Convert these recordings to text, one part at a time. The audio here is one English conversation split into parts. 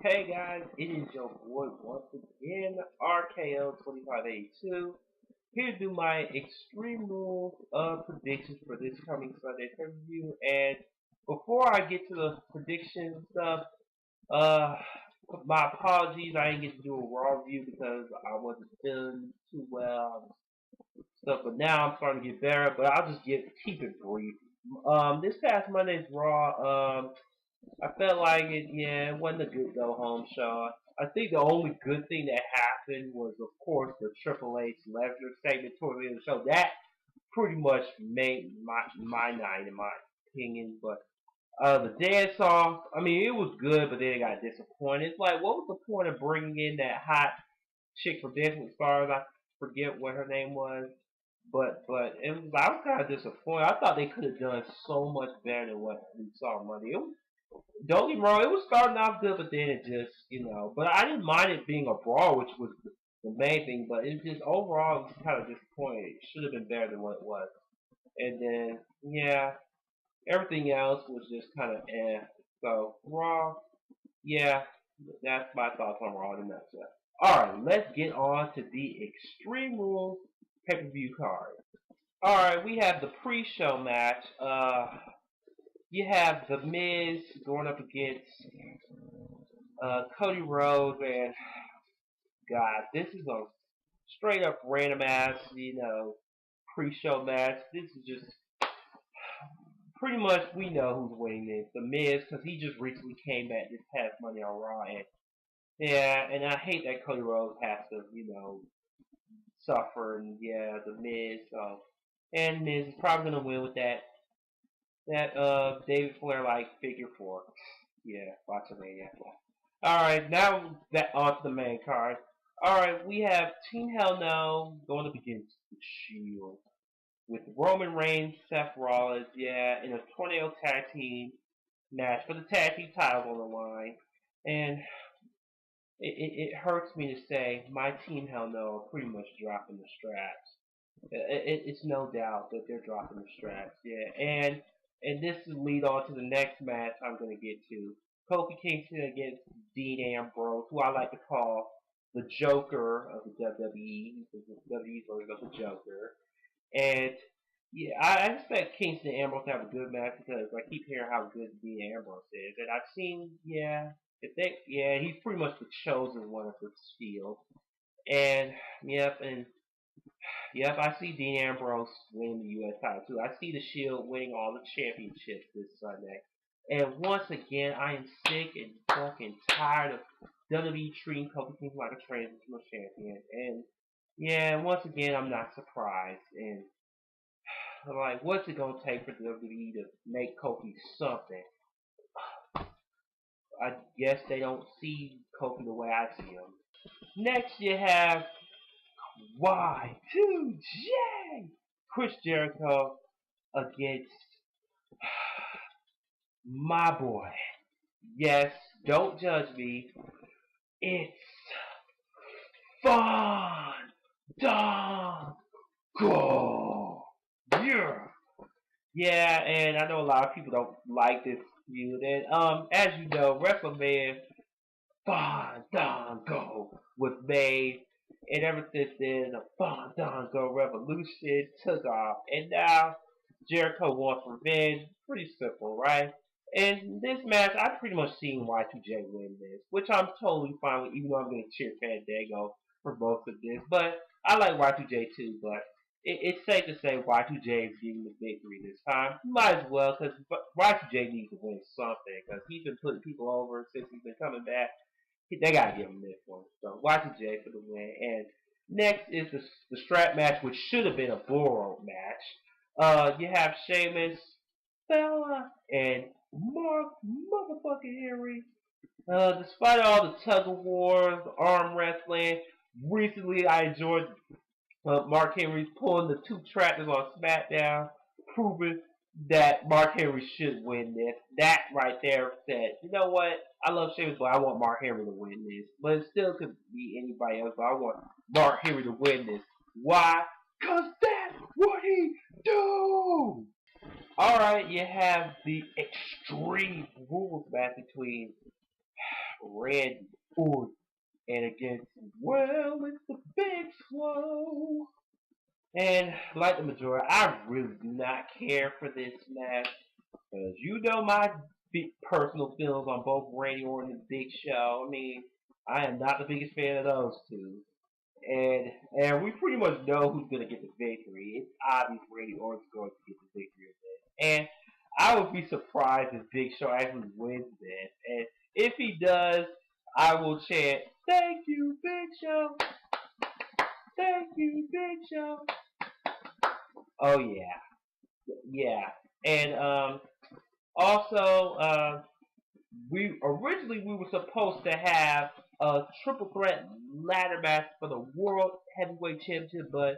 Hey guys, it is your boy once again, RKO 2582, here to do my Extreme Rules predictions for this coming Sunday pay-per-view. And before I get to the prediction stuff, uh, my apologies, I didn't get to do a Raw review because I wasn't feeling too well stuff. But now I'm starting to get better. But I'll just keep it brief. This past Monday's Raw, I felt like it wasn't a good go home show. I think the only good thing that happened was, of course, the Triple H Lesnar segment toward the end of the show. That pretty much made my night, in my opinion. But the dance off, I mean, it was good, but then it got disappointed. It's like, what was the point of bringing in that hot chick from Dancing with Stars? I forget what her name was. But I was kind of disappointed. I thought they could have done so much better than what we saw Monday. Don't get me wrong, it was starting off good, but then it just. But I didn't mind it being a brawl, which was the main thing, but it just overall was kind of disappointing. It should have been better than what it was. And then, yeah, everything else was just kind of eh. So, Raw, yeah, that's my thoughts on Raw in a nutshell. Alright, let's get on to the Extreme Rules pay-per-view card. Alright, we have the pre-show match. You have The Miz going up against Cody Rhodes, and God, this is a straight up random ass, pre-show match. This is just pretty much we know who's winning this. The Miz, because he just recently came back this past Monday on Raw, and yeah, and I hate that Cody Rhodes has to, suffer, and yeah, The Miz. So, and Miz is probably gonna win with that David Flair like figure four. Yeah, WrestleMania. Alright, now that onto the main card. Alright, we have Team Hell No going up against the Shield. With Roman Reigns, Seth Rollins, yeah, in a tornado tag team match for the tag team titles on the line. And it hurts me to say my Team Hell No are pretty much dropping the straps. It's no doubt that they're dropping the straps, yeah. And this will lead on to the next match I'm going to get to. Kofi Kingston against Dean Ambrose, who I like to call the Joker of the WWE. He's the WWE version of the Joker. And yeah, I expect Kingston and Ambrose to have a good match because I keep hearing how good Dean Ambrose is. And I've seen, he's pretty much the chosen one of the Shield. And yep, I see Dean Ambrose winning the U.S. title too. I see the Shield winning all the championships this Sunday. And once again, I am sick and fucking tired of WWE treating Kofi Kingston like a transitional champion. And yeah, once again, I'm not surprised. And like, what's it gonna take for WWE to make Kofi something? I guess they don't see Kofi the way I see him. Next, you have Y2J Chris Jericho against my boy. Yes, don't judge me. It's fun. Go. Yeah. Yeah, and I know a lot of people don't like this feud. And as you know, WrestleMania Fandango was made, and ever since then, the Fandango Revolution took off, and now Jericho wants revenge. Pretty simple, right? And this match, I've pretty much seen Y2J win this, which I'm totally fine with, even though I'm going to cheer Fandango for both of this. But I like Y2J too, but it's safe to say Y2J is getting the victory this time. Might as well, because Y2J needs to win something, because he's been putting people over since he's been coming back. They gotta give him this one. So Y2J for the win. And next is the strap match, which should have been a bull rope match. You have Sheamus, Fella, and Mark motherfucking Henry. Despite all the tug of war, the arm wrestling, recently I enjoyed Mark Henry pulling the two tractors on SmackDown, proving that Mark Henry should win this. That right there said, you know what? I love Sheamus, but I want Mark Henry to win this. But it still could be anybody else, but I want Mark Henry to win this. Why? Because that's what he do! Alright, you have the Extreme Rules match between Randy Orton. And against, well, it's the Big Slow. And like the majority, I really do not care for this match. Because you know my personal feelings on both Randy Orton and Big Show. I mean, I am not the biggest fan of those two. And we pretty much know who's going to get the victory. It's obvious Randy Orton's going to get the victory of this. And I would be surprised if Big Show actually wins this. And if he does, I will chant, "Thank you, Big Show! Thank you, Big Show!" Oh yeah, yeah. And also, we were supposed to have a triple threat ladder match for the World Heavyweight Championship, but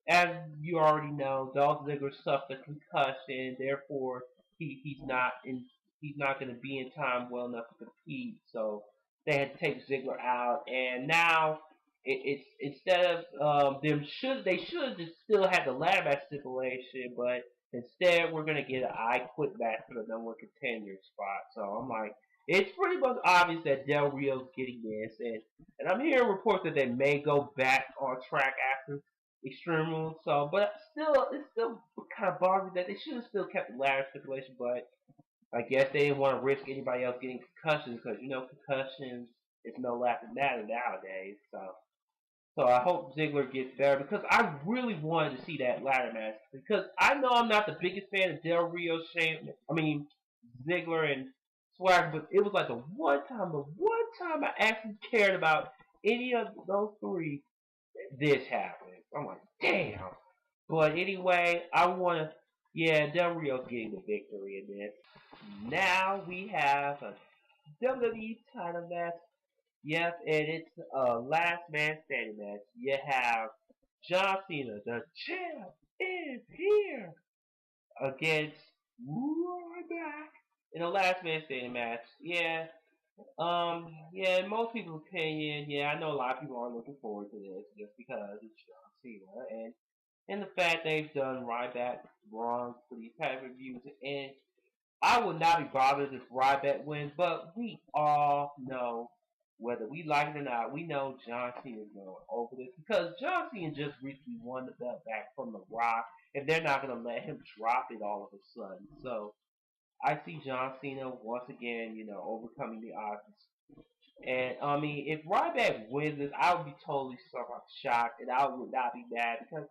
as you already know, Dolph Ziggler suffered a concussion, therefore he's not going to be in time well enough to compete. So they had to take Ziggler out, and now it's instead of they should have just still had the ladder match stipulation, but instead we're going to get an I Quit match for the number one contender spot. So I'm like, it's pretty much obvious that Del Rio's getting this, and I'm hearing reports that they may go back on track after Extreme Rules. So, but still, it's still kind of bothering that they should have still kept the ladder stipulation, but I guess they didn't want to risk anybody else getting concussions because you know concussions is no laughing matter nowadays. So I hope Ziggler gets better because I really wanted to see that ladder match because I know I'm not the biggest fan of Del Rio, Ziggler and Swagger, but it was like the one time I actually cared about any of those three. This happened. I'm like, damn. But anyway, I want to. Yeah, Del Rio's getting the victory in this. Now we have a WWE title match. Yes, and it's a last man standing match. You have John Cena, the champ, is here against Ryback in a last man standing match. Yeah, in most people's opinion, yeah, I know a lot of people aren't looking forward to this just because it's John Cena and the fact they've done Ryback wrong for these pay per views, and I would not be bothered if Ryback wins, but we all know, whether we like it or not, we know John Cena is going over this because John Cena just recently won the belt back from The Rock, and they're not going to let him drop it all of a sudden. So I see John Cena once again, overcoming the odds. And I mean, if Ryback wins this, I would be totally shocked, and I would not be mad because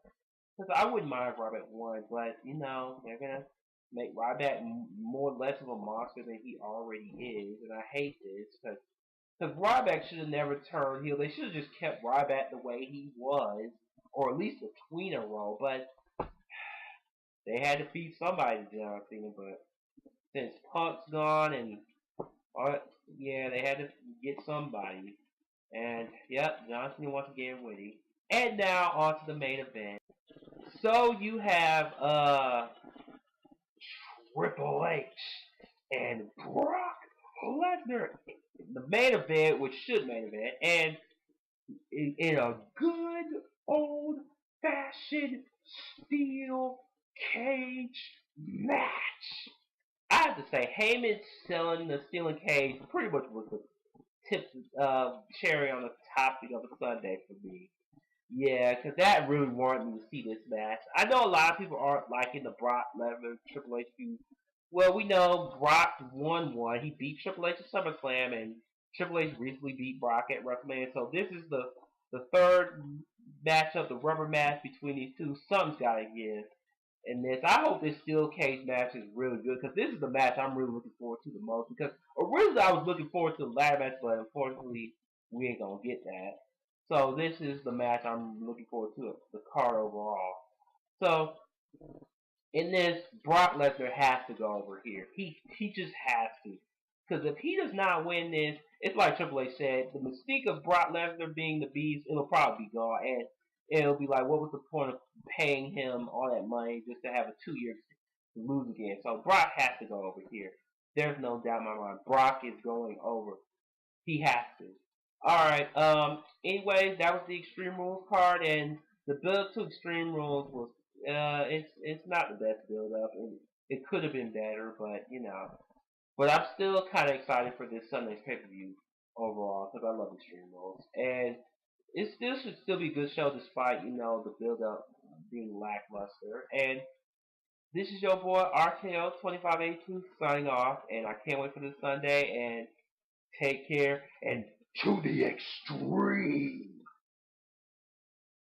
I wouldn't mind if Ryback won, but they're gonna make Ryback more less of a monster than he already is, and I hate this because Ryback should have never turned heel. They should have just kept Ryback the way he was, or at least a tweener role. But they had to feed somebody to John Cena. But since Punk's gone, and yeah, they had to get somebody. And yep, John Cena once again winning. And now on to the main event. So you have Triple H and Brock Lesnar, the main event, which should main event, and in a good old fashioned steel cage match. I have to say, Heyman selling the steel cage pretty much was the tip cherry on the topic of a Sunday for me. Yeah, because that really wanted me to see this match. I know a lot of people aren't liking the Brock Lesnar Triple H feud. Well, we know Brock won one. He beat Triple H at SummerSlam, and Triple H recently beat Brock at WrestleMania. So this is the third matchup, the rubber match between these two. Something's got to give in this. I hope this steel cage match is really good because this is the match I'm really looking forward to the most. Because originally I was looking forward to the ladder match, but unfortunately we ain't gonna get that. So this is the match I'm looking forward to, the card overall. So in this, Brock Lesnar has to go over here. He just has to. Because if he does not win this, it's like Triple H said, the mystique of Brock Lesnar being the beast, it'll probably be gone. And it'll be like, what was the point of paying him all that money just to have a 2 year to lose again? So Brock has to go over here. There's no doubt in my mind. Brock is going over. He has to. Alright, anyways, that was the Extreme Rules card, and the build to Extreme Rules was, it's not the best build up, and it could have been better, but, but I'm still kind of excited for this Sunday's pay-per-view. overall because I love Extreme Rules, and it still should still be a good show despite the build up being lackluster. And this is your boy RKO 2582 signing off, and I can't wait for this Sunday. And take care and to the extreme.